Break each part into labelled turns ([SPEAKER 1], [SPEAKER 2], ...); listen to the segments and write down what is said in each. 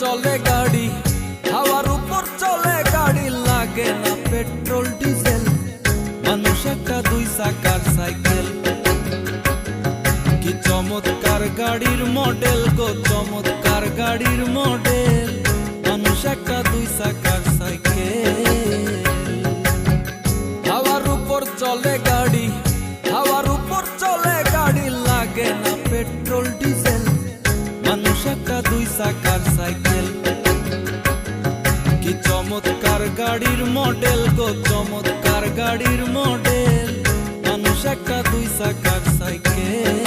[SPEAKER 1] চলে গাড়ি, হাওয়ার উপর চলে গাড়ি, লাগে না পেট্রোল ডিজেল, মানুষ একটা দুই চাকার সাইকেল। কি চমৎকার গাড়ির মডেল গো, চমৎকার গাড়ির মডেল, মানুষ একটা দুই চাকার সাইকেল। হাওয়ার উপর চলে গাড়ি, হাওয়ার উপর চলে গাড়ি, লাগে না পেট্রোল ডিজেল, মানুষ একটা দুই চাকার সাইকেল। কি চমৎকার গাড়ির মডেল গো, চমৎকার গাড়ির মডেল, মানুষ একটা দুই চাকার সাইকেল।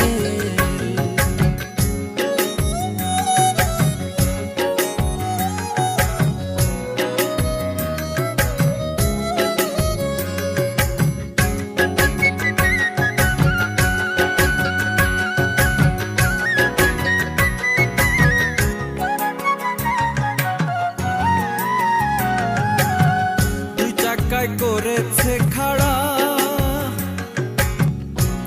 [SPEAKER 1] করেছে খাড়া,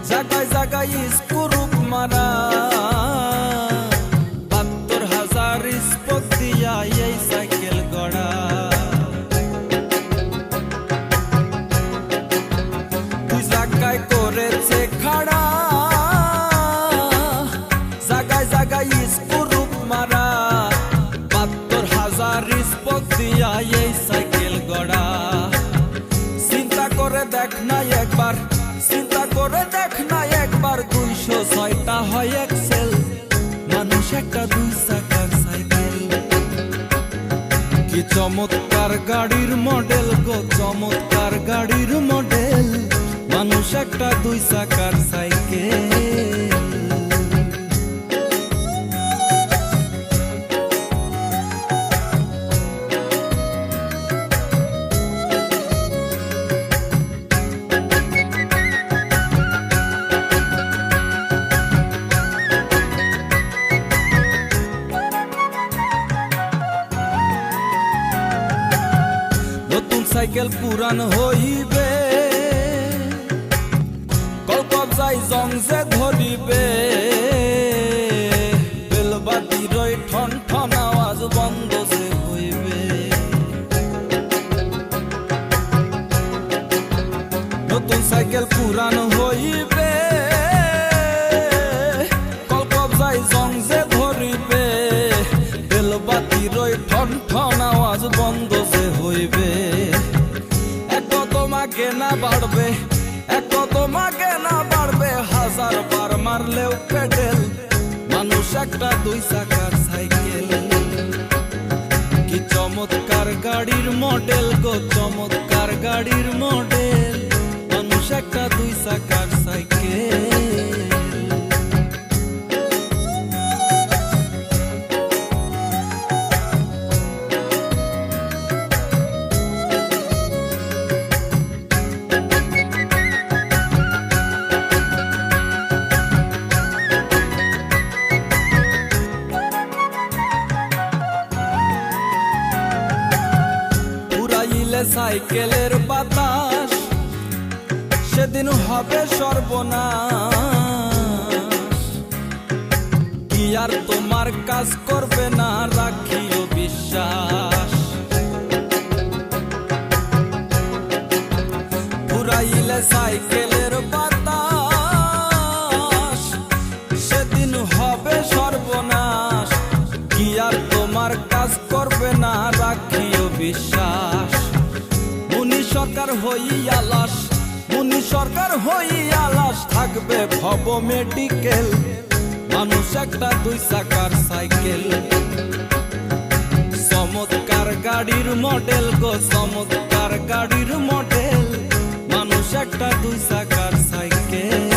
[SPEAKER 1] জায়গায় জায়গায় স্ক্রুপ মারা, ৭২,০০০ স্পোক দিয়া এই সাইকেল গড়া। দুই জায়গায় করেছে খাড়া, জায়গায় জায়গায় স্ক্রুপ মারা, ৭২,০০০ স্পোক দিয়া এই সাইকেল গড়া। চিন্তা করে দেখ না একবার, চিন্তা করে দেখ না একবার, ২০৬টা হয় এক্সেল, মানুষ একটা দুই চাকার সাইকেল। কি চমৎকার গাড়ির মডেল গো, চমৎকার গাড়ির মডেল, মানুষ একটা দুই চাকার সাইকেল। নতুন সাইকেল পুরান হইবে, কলকবজাই জং যে ধরিবে, বেলবাতির ঠন ঠন আওয়াজ বন্ধ যে হইবে। নতুন সাইকেল পুরান হইবে, কলকবজাই জং যে ধরিবে, বেলবাতির ঠন ঠন আওয়াজ বন্ধ যে হইবে। এত তোমাকে না বাড়বে, এত তোমাকে না বাড়বে, ১০০০ বার মারলেও পেডেল, মানুষ একটা দুই চাকার সাইকেল। কি চমৎকার গাড়ির মডেল গো, চমৎকার গাড়ির মডেল, মানুষ একটা দুই চাকার সাইকেল। সাইকেলের বাতাস সেদিন হবে সর্বনাশ, কি আর তোমার কাজ করবে না, রাখিও বিশ্বাস। পুরাইলে সাইকেলের বাতাস সেদিন হবে সর্বনাশ, কি আর তোমার কাজ করবে না, রাখিও বিশ্বাস। মুনি সরকার হইয়া লাশ, মুনি সরকার হইয়া লাশ, থাকবে ভব মেডিকেল, মানুষ একটা দুই চাকার সাইকেল। চমৎকার গাড়ির মডেল গো, চমৎকার গাড়ির মডেল, মানুষ একটা দুই চাকার সাইকেল।